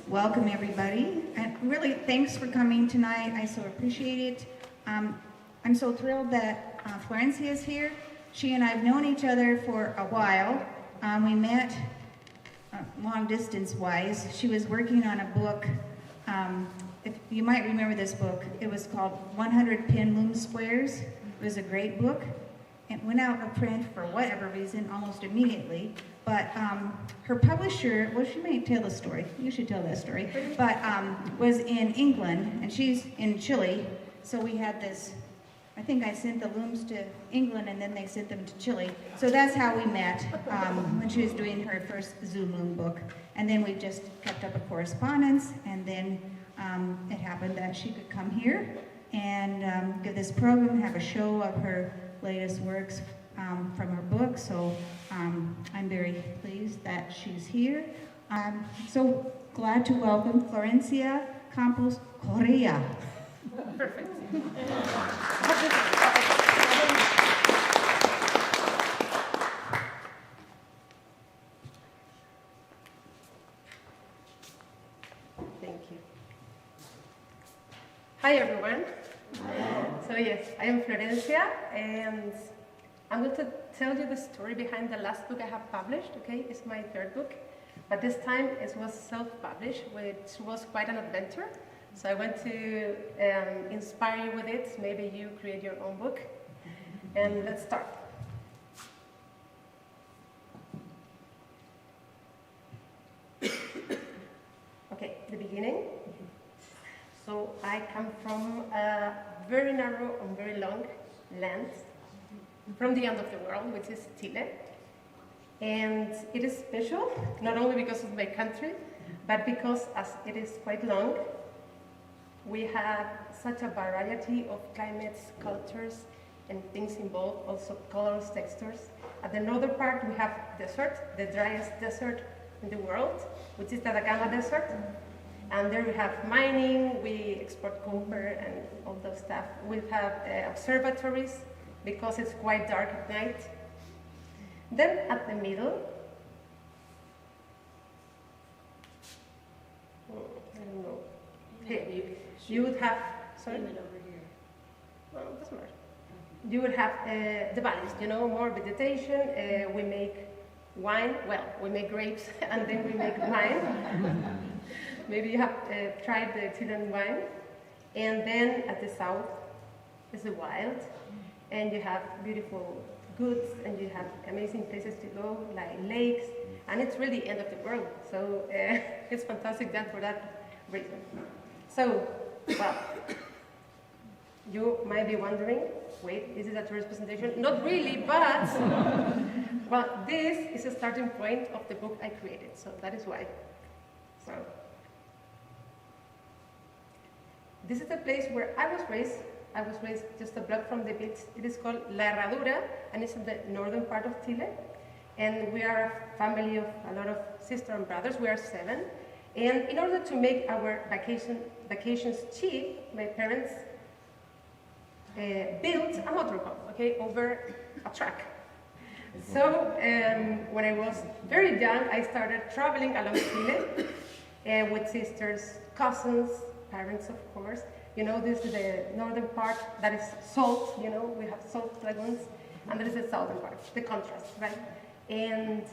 welcome everybody. And really, thanks for coming tonight. I so appreciate it. I'm so thrilled that Florencia is here. She and I have known each other for a while. We met long distance wise. She was working on a book. If you might remember this book. It was called 100 Pin Loom Squares. It was a great book. It went out of print for whatever reason almost immediately. But her publisher, well, she may tell the story. You should tell that story. But was in England, and she's in Chile. So we had this. I think I sent the looms to England, and then they sent them to Chile. So that's how we met when she was doing her first Zoom Loom book. And then we just kept up a correspondence, and then it happened that she could come here and give this program, have a show of her latest works from her book. So I'm very pleased that she's here. I'm so glad to welcome Florencia Campos Correa. Perfect. Thank you. Hi everyone. So yes, I am Florencia, and I'm going to tell you the story behind the last book I have published. Okay, it's my third book, but this time it was self-published, which was quite an adventure. So I want to inspire you with it. Maybe you create your own book. And let's start. Okay, the beginning. So I come from a very narrow and very long land from the end of the world, which is Chile. And it is special, not only because of my country, but because as it is quite long, we have such a variety of climates, cultures, and things involved, also colors, textures. At the northern part, we have desert, the driest desert in the world, which is the Atacama Desert. And there we have mining, we export copper and all those stuff. We have observatories, because it's quite dark at night. Then at the middle, I don't know, here, you would have, sorry? Over here. Well, it doesn't matter. You would have the valleys, you know, more vegetation. We make wine, well, we make grapes and then we make wine. Maybe you have tried the Chilean wine. And then at the south is the wild, and you have beautiful goods, and you have amazing places to go, like lakes, and it's really the end of the world. So it's fantastic that for that reason. So, well, you might be wondering, wait, is it a tourist presentation? Not really, but, well, this is a starting point of the book I created, so that is why. So, this is the place where I was raised. I was raised just a block from the beach. It is called La Herradura, and it's in the northern part of Chile. And we are a family of a lot of sisters and brothers. We are 7. And in order to make our vacations cheap, my parents built a motorhome, okay, over a truck. So when I was very young, I started traveling along Chile with sisters, cousins, parents, of course. You know, this is the northern part that is salt, you know, we have salt lagoons, and there is the southern part, the contrast, right? And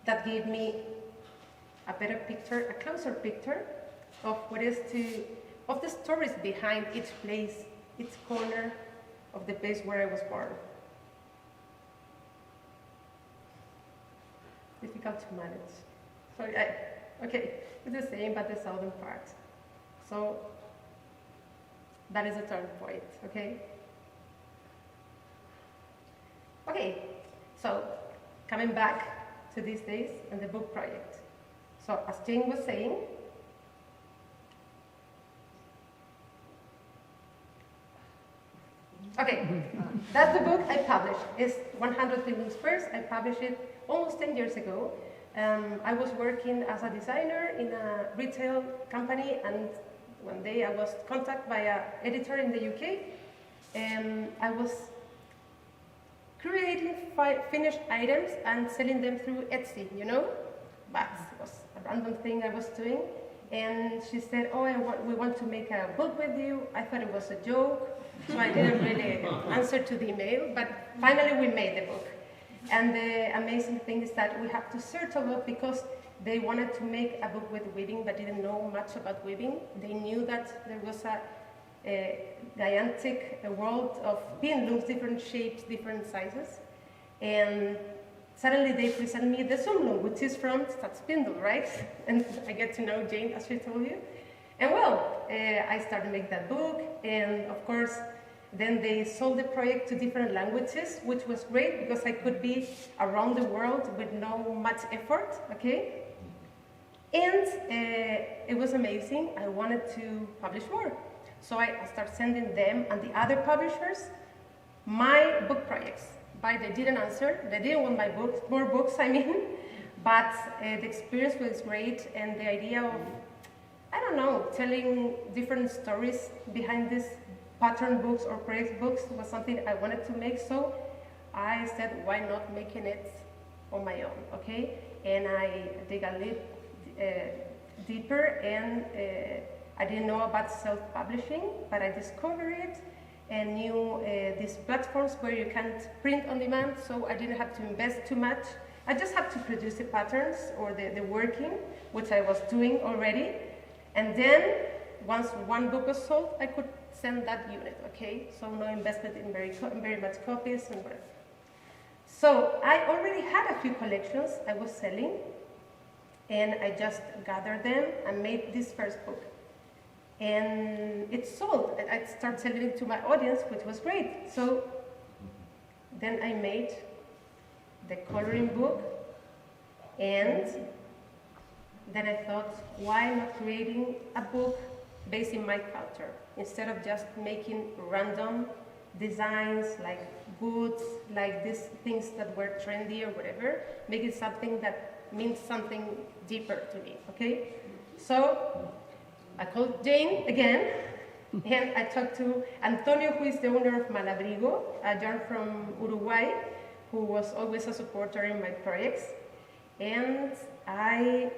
that gave me a better picture, a closer picture of what is of the stories behind each place, each corner of the place where I was born. Difficult to manage. So, okay, it's the same, but the southern part. So, that is a turn point, okay? Okay, so coming back to these days and the book project. So, as Jane was saying, okay, that's the book I published. It's 100 Pin Loom Squares. I published it almost 10 years ago. I was working as a designer in a retail company, and one day I was contacted by an editor in the UK, and I was creating finished items and selling them through Etsy, you know? But it was random thing I was doing. And she said, oh, we want to make a book with you. I thought it was a joke, so I didn't really answer to the email, but finally we made the book. And the amazing thing is that we have to search a lot because they wanted to make a book with weaving but didn't know much about weaving. They knew that there was a gigantic world of pin looms, different shapes, different sizes. And suddenly they present me the Zoom loom, which is from Spindle, right? And I get to know Jane, as she told you. And well, I started making that book, and of course, then they sold the project to different languages, which was great because I could be around the world with no much effort, okay? And it was amazing. I wanted to publish more. So I started sending them and the other publishers my book projects. But they didn't answer. They didn't want my books, more books, I mean. But the experience was great, and the idea of, I don't know, telling different stories behind these pattern books or project books was something I wanted to make. So I said, why not making it on my own, okay? And I dig a little deeper, and I didn't know about self-publishing, but I discovered it and knew these platforms where you can't print on demand, so I didn't have to invest too much. I just have to produce the patterns or the working, which I was doing already. And then, once one book was sold, I could send that unit, okay? So no investment in very much copies and whatever. So I already had a few collections I was selling, and I just gathered them and made this first book. And it sold, and I started selling it to my audience, which was great. So then I made the coloring book, and then I thought, why not creating a book based in my culture, instead of just making random designs like boots, like these things that were trendy or whatever, make it something that means something deeper to me, okay? So I called Jane again, and I talked to Antonio, who is the owner of Malabrigo, a yarn from Uruguay, who was always a supporter in my projects. And I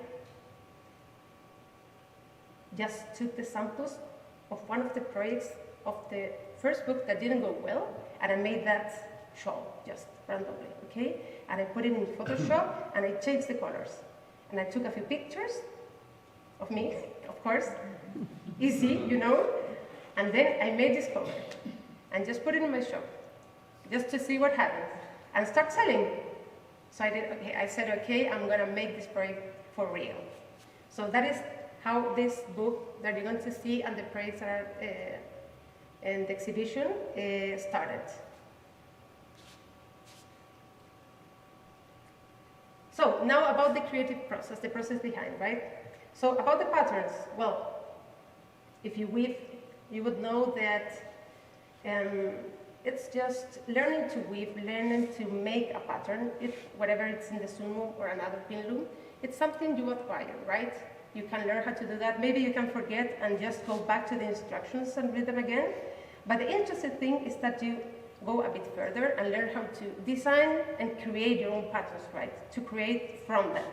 just took the samples of one of the projects of the first book that didn't go well, and I made that shawl just randomly, okay? And I put it in Photoshop, and I changed the colors. And I took a few pictures of me, of course, easy, you know, and then I made this cover and just put it in my shop just to see what happens and start selling. So I did, okay, I said, okay, I'm gonna make this project for real. So that is how this book that you're going to see and the projects are in the exhibition started. So now about the creative process, the process behind, right? So about the patterns, well, if you weave, you would know that it's just learning to weave, learning to make a pattern, whatever it's in the sumo or another pin loom, it's something you acquire, right? You can learn how to do that. Maybe you can forget and just go back to the instructions and read them again. But the interesting thing is that you go a bit further and learn how to design and create your own patterns, right? To create from them.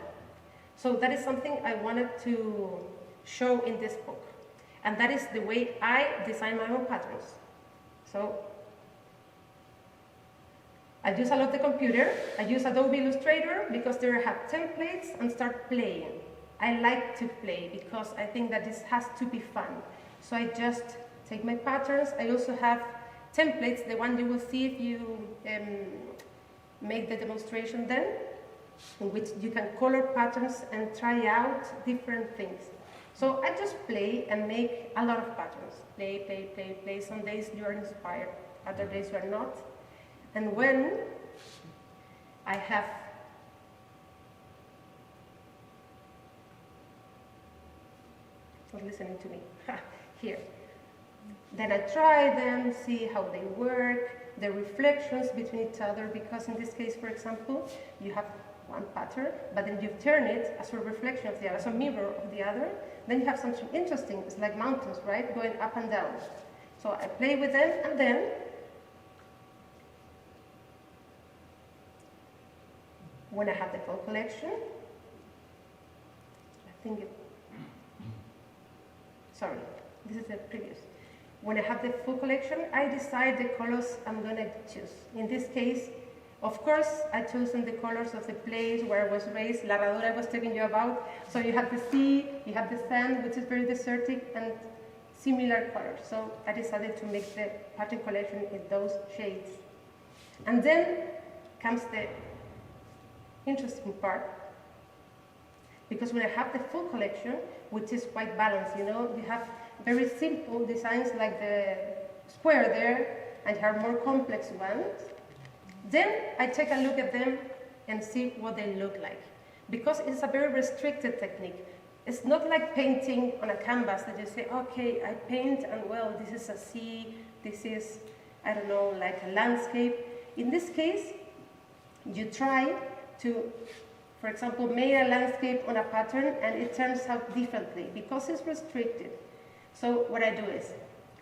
So that is something I wanted to show in this book. And that is the way I design my own patterns. So I use a lot the computer. I use Adobe Illustrator because there I have templates and start playing. I like to play because I think that this has to be fun. So I just take my patterns. I also have templates, the one you will see if you make the demonstration then, in which you can color patterns and try out different things. So I just play and make a lot of patterns. Play, play, play, play. Some days you are inspired, other days you are not. And when I have not listening to me, here. Then I try them, see how they work, the reflections between each other, because in this case, for example, you have one pattern, but then you turn it as a reflection of the other, as a mirror of the other, then you have something interesting. It's like mountains, right? Going up and down. So I play with them, and then when I have the full collection, think sorry, this is the previous. When I have the full collection, I decide the colors I'm going to choose. In this case, of course, I chosen the colors of the place where I was raised, La Herradura I was telling you about. So you have the sea, you have the sand, which is very desertic, and similar colors. So I decided to make the pattern collection in those shades. And then comes the interesting part, because when I have the full collection, which is quite balanced, you know, you have very simple designs like the square there, and you have more complex ones. Then I take a look at them and see what they look like, because it's a very restricted technique. It's not like painting on a canvas that you say, okay, I paint and well, this is a sea, this is, I don't know, like a landscape. In this case, you try to, for example, make a landscape on a pattern and it turns out differently because it's restricted. So what I do is,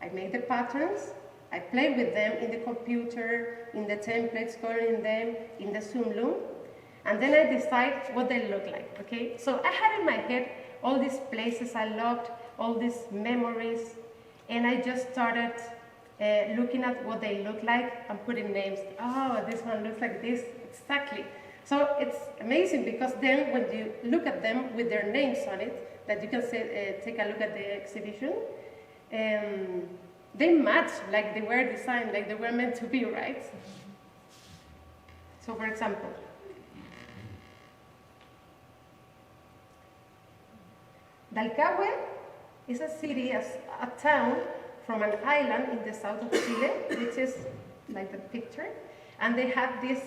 I make the patterns, I play with them in the computer, in the templates, coloring them, in the Loom, and then I decide what they look like, okay? So I had in my head all these places I loved, all these memories, and I just started looking at what they look like and putting names. Oh, this one looks like this, exactly. So it's amazing because then when you look at them with their names on it, that you can say, take a look at the exhibition, they match like they were designed, like they were meant to be, right? So for example, Dalcahue is a city, a town from an island in the south of Chile, which is like the picture, and they have this,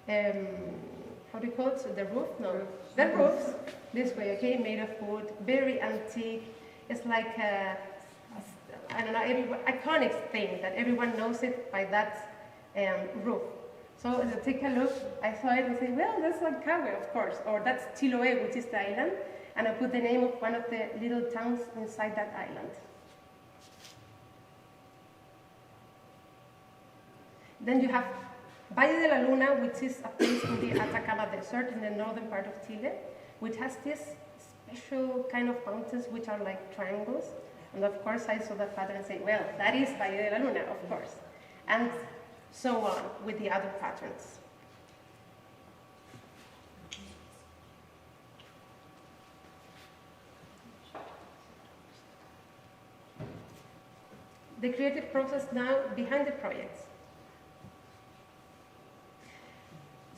how do you call it, the roof? No, the roofs, this way, okay, made of wood, very antique. It's like I don't know, iconic thing that everyone knows it by that roof. So as I take a look, I saw it and say, well, that's Dalcahue, of course, or that's Chiloé, which is the island, and I put the name of one of the little towns inside that island. Then you have Valle de la Luna, which is a place in the Atacama Desert in the northern part of Chile, which has this special kind of mountains which are like triangles. And of course I saw that pattern and say, well, that is Valle de la Luna, of course. And so on with the other patterns. The creative process now behind the projects.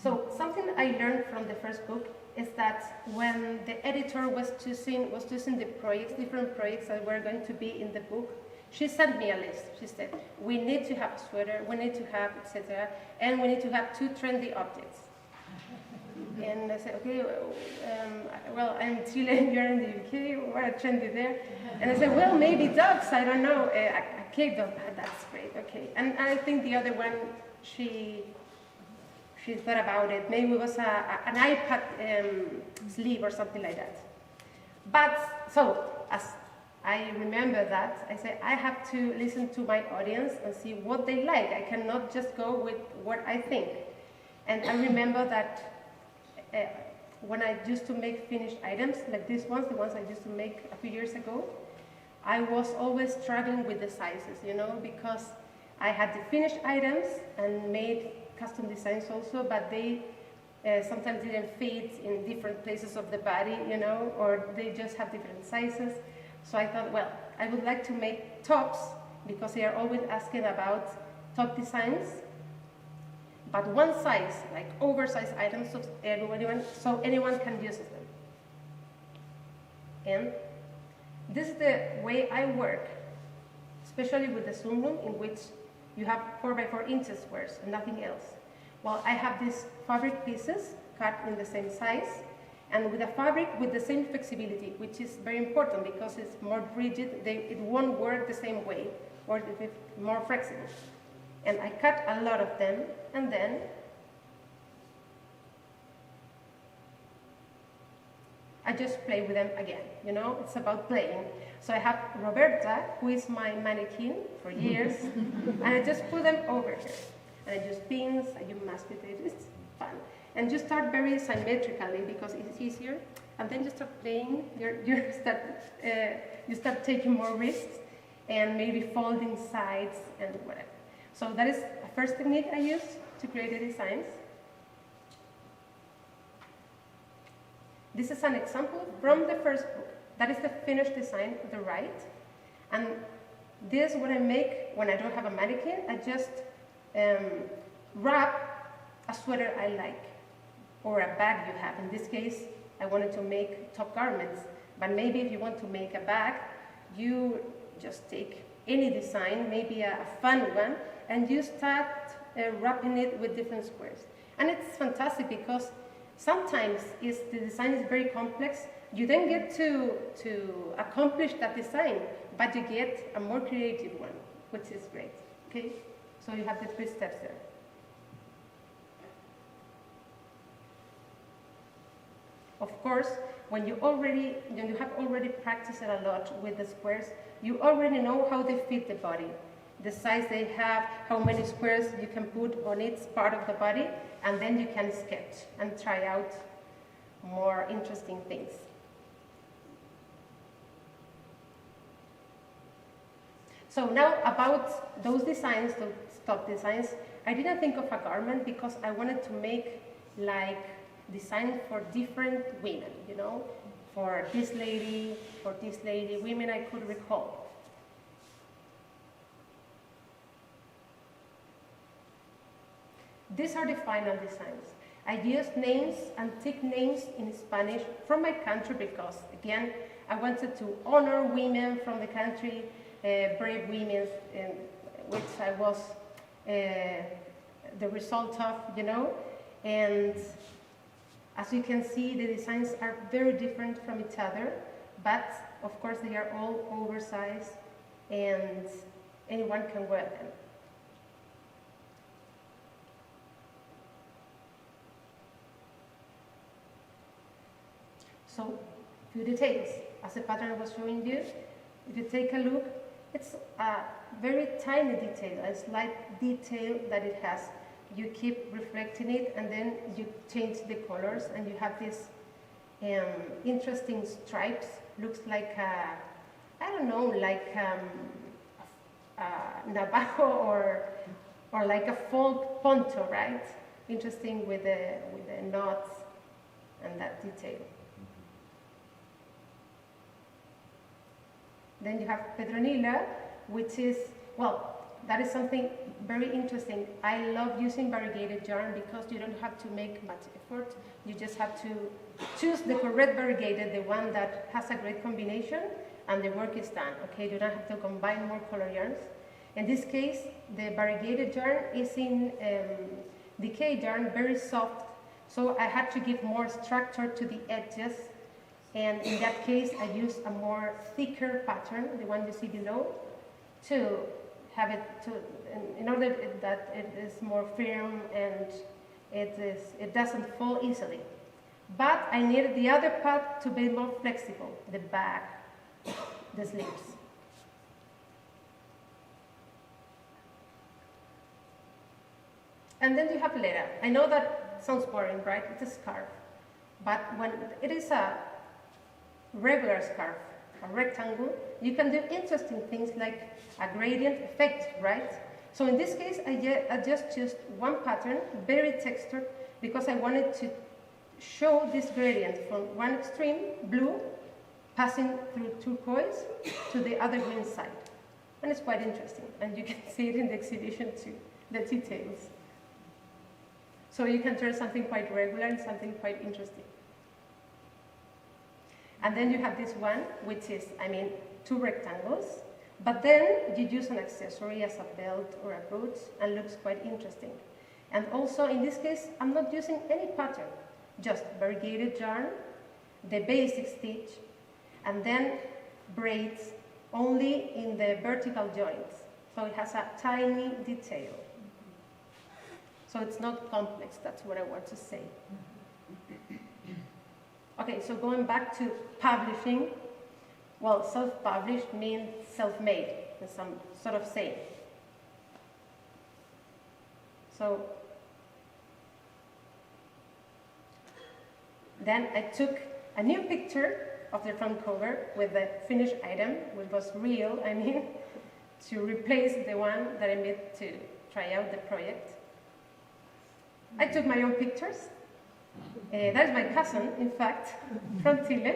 So something I learned from the first book is that when the editor was choosing the projects, different projects that were going to be in the book, she sent me a list. She said, we need to have a sweater, we need to have, etc., and we need to have 2 trendy objects. And I said, okay, well, I'm Chilean, you're in the UK, what are trendy there? And I said, well, maybe dogs, I don't know, a cake dog, that's great, okay. And I think the other one, she thought about it. Maybe it was an iPad sleeve or something like that. But, so, as I remember that, I said, I have to listen to my audience and see what they like. I cannot just go with what I think. And I remember that when I used to make finished items, like these ones, the ones I used to make a few years ago, I was always struggling with the sizes, you know, because I had the finished items and made custom designs also, but they sometimes didn't fit in different places of the body, you know, or they just have different sizes. So I thought, well, I would like to make tops because they are always asking about top designs, but one size, like oversized items, so anyone can use them. And this is the way I work, especially with the Loom, in which you have 4 by 4 inches squares and nothing else. Well, I have these fabric pieces cut in the same size and with a fabric with the same flexibility, which is very important because it's more rigid, it won't work the same way, or it's more flexible. And I cut a lot of them, and then I just play with them again, you know, it's about playing. So I have Roberta, who is my mannequin for years, and I just put them over here. And I use pins, I use mastic tape, it's fun. And you start very symmetrically because it's easier. and then you start playing, you start taking more risks, and maybe folding sides and whatever. So that is a first technique I use to create the designs. This is an example from the first book. That is the finished design to the right. And this is what I make when I don't have a mannequin. I just wrap a sweater I like, or a bag you have. In this case, I wanted to make top garments. But maybe if you want to make a bag, you just take any design, maybe a fun one, and you start wrapping it with different squares. And it's fantastic because sometimes the design is very complex. You then get to accomplish that design, but you get a more creative one, which is great. Okay, so you have the 3 steps there. Of course, when you have already practiced it a lot with the squares, you already know how they fit the body, the size they have, how many squares you can put on each part of the body, and then you can sketch and try out more interesting things. So now about those designs, those top designs, I didn't think of a garment because I wanted to make like design for different women, you know, for this lady, women I could recall. These are the final designs. I used names, antique names in Spanish from my country because, again, I wanted to honor women from the country, brave women, which I was the result of, you know. And as you can see, the designs are very different from each other, but of course they are all oversized and anyone can wear them. So, few details. As the pattern was showing you, if you take a look, it's a very tiny detail, a slight detail that it has. You keep reflecting it and then you change the colors and you have these interesting stripes. Looks like a, I don't know, like a Navajo or like a folk poncho, right? Interesting with the knots and that detail. Then you have Pedronilla, which is, well, that is something very interesting. I love using variegated yarn because you don't have to make much effort. You just have to choose the correct variegated, the one that has a great combination, and the work is done. Okay, you don't have to combine more color yarns. In this case, the variegated yarn is in decayed yarn, very soft. So I had to give more structure to the edges. And in that case, I use a more thicker pattern, the one you see below, to have it in order that it is more firm and it doesn't fall easily. But I needed the other part to be more flexible, the back, the sleeves. And then you have leather. I know that sounds boring, right? It's a scarf. But when it is a regular scarf, a rectangle, you can do interesting things like a gradient effect, right? So in this case, I just used one pattern, very textured, because I wanted to show this gradient from one extreme, blue, passing through turquoise to the other green side. And it's quite interesting, and you can see it in the exhibition too, the details. So you can turn something quite regular into something quite interesting. And then you have this one, which is, two rectangles, but then you use an accessory as a belt or a boot, and looks quite interesting. And also, in this case, I'm not using any pattern, just variegated yarn, the basic stitch, and then braids only in the vertical joints. So it has a tiny detail. So it's not complex, that's what I want to say. Okay, so going back to publishing, well, self-published means self-made, in some sort of saying. So then a new picture of the front cover with the finished item, which was real, I mean, to replace the one that I made to try out the project. I took my own pictures. That is my cousin, in fact, from Chile.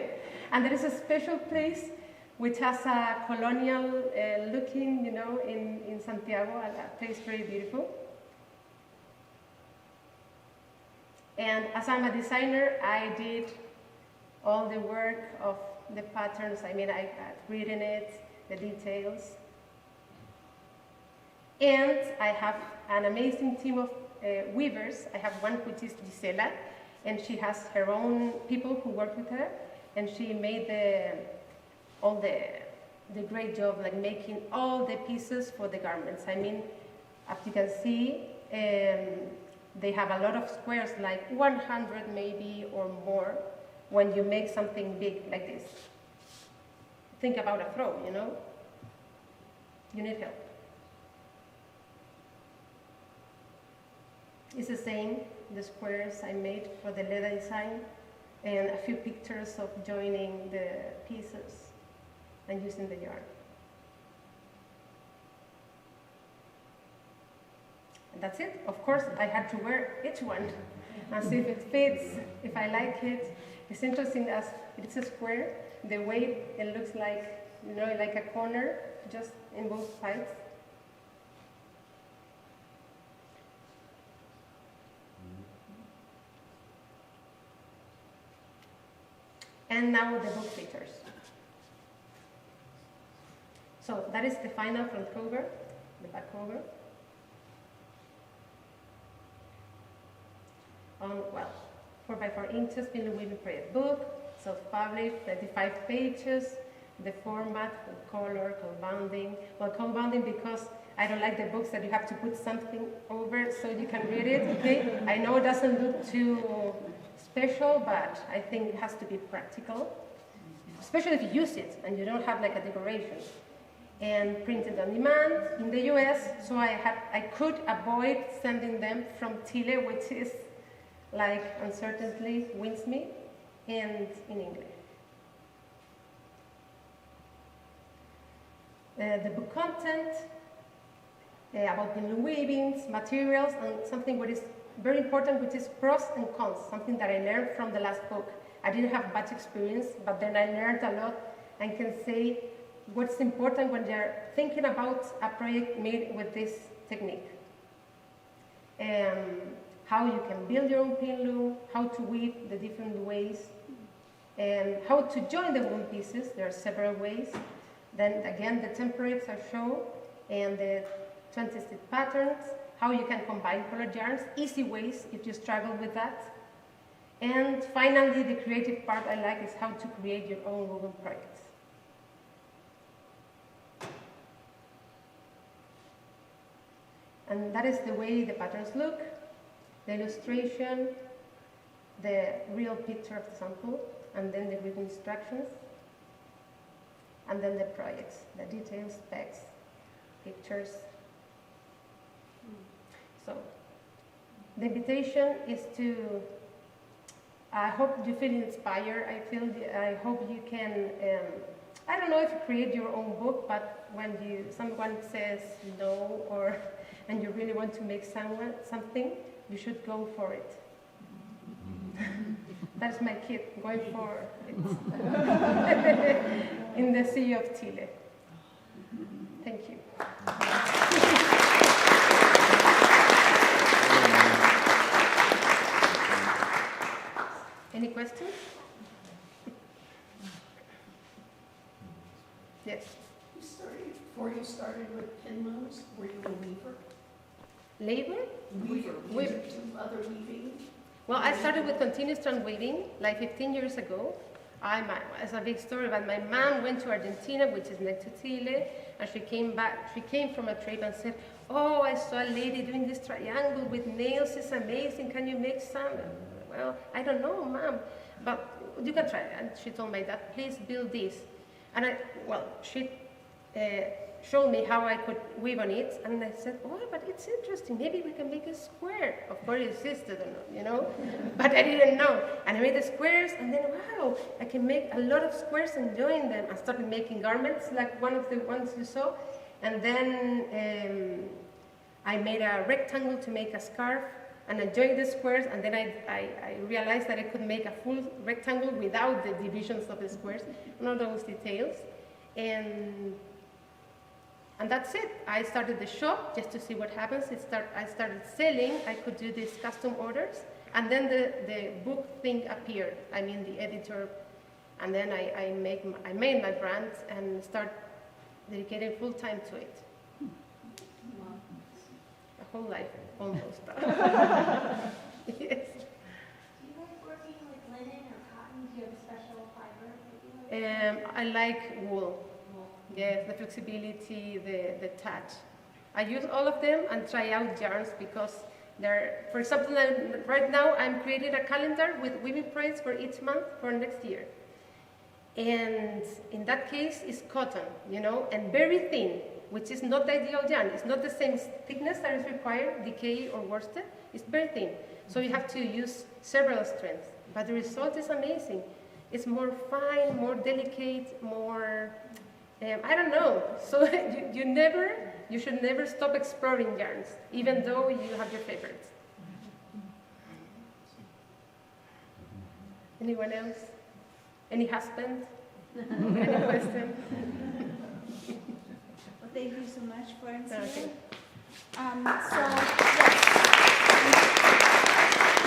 And there is a special place which has a colonial looking, in Santiago, a place very beautiful. And as I'm a designer, I did all the work of the patterns. I mean, I had written it, the details. And I have an amazing team of weavers. I have one which is Gisela, and she has her own people who work with her, and she made all the great job, like making all the pieces for the garments. I mean, as you can see, they have a lot of squares, like 100 maybe or more, when you make something big like this. Think about a throw, You need help. It's the same, the squares I made for the leather design, and a few pictures of joining the pieces and using the yarn. And that's it. Of course, I had to wear each one and see if it fits, if I like it. It's interesting as it's a square, the way it looks like, like a corner, just in both sides. And now the book features. So that is the final front cover, the back cover. On, 4x4 inches, Spindle Weaving Project book, self-published, 35 pages, the format, with color, compounding. Well, compounding because I don't like the books that you have to put something over so you can read it, okay? I know it doesn't look too special, but I think it has to be practical, especially if you use it and you don't have like a decoration. And printed on demand in the US, so I could avoid sending them from Chile, which is like uncertainly wins me, and in English. The book content, about spindle weavings, materials, and something what is very important, which is pros and cons, something that I learned from the last book. I didn't have much experience, but then I learned a lot and can say what's important when you're thinking about a project made with this technique. How you can build your own pin loom, how to weave the different ways, and how to join the loom pieces. There are several ways. Then again, the templates are shown, and the 20-stitch patterns, how you can combine colored yarns, easy ways if you struggle with that. And finally, the creative part I like is how to create your own woven projects. And that is the way the patterns look, the illustration, the real picture of the sample, and then the written instructions, and then the projects, the details, specs, pictures. So, the invitation is to, I hope you feel inspired, I hope you can, I don't know if you create your own book, but when someone says no, and you really want to make something, you should go for it. That's my kid, going for it. In the Sea of Chile. Thank you. Any questions? Yes. Before you started with pin looms, were you a weaver? Labor? Weaver. Did you do other weaving? Well, I started with continuous strand weaving like 15 years ago. It's a big story, but my mom went to Argentina, which is next to Chile, and she came back. She came from a trip and said, "Oh, I saw a lady doing this triangle with nails. It's amazing. Can you make some?" Well, I don't know, Mom, but you can try. And she told my dad, "Please build this." And she showed me how I could weave on it, and I said, oh, but it's interesting, maybe we can make a square. Of course, it existed or not, you know, but I didn't know. And I made the squares, and then, wow, I can make a lot of squares and join them. I started making garments, like one of the ones you saw, and then I made a rectangle to make a scarf, and I joined the squares, and then I realized that I could make a full rectangle without the divisions of the squares, and all those details. And that's it. I started the shop just to see what happens. I started selling. I could do these custom orders. And then the book thing appeared. I mean, the editor. And then I made my brand and start dedicating full time to it. A whole life, almost. Yes. Do you like working with linen or cotton? Do you have a special fiber that you like? I like wool. Yes, the flexibility, the touch. I use all of them and try out yarns because they're, for example, right now I'm creating a calendar with weaving projects for each month for next year. And in that case, it's cotton, you know, and very thin, which is not the ideal yarn. It's not the same thickness that is required, decay or worsted. It's very thin. So you have to use several strengths. But the result is amazing. It's more fine, more delicate, more... I don't know. So you should never stop exploring yarns, even though you have your favorites. Anyone else? Any husband? Any question? Well, thank you so much, Florencia. Okay. So, yes.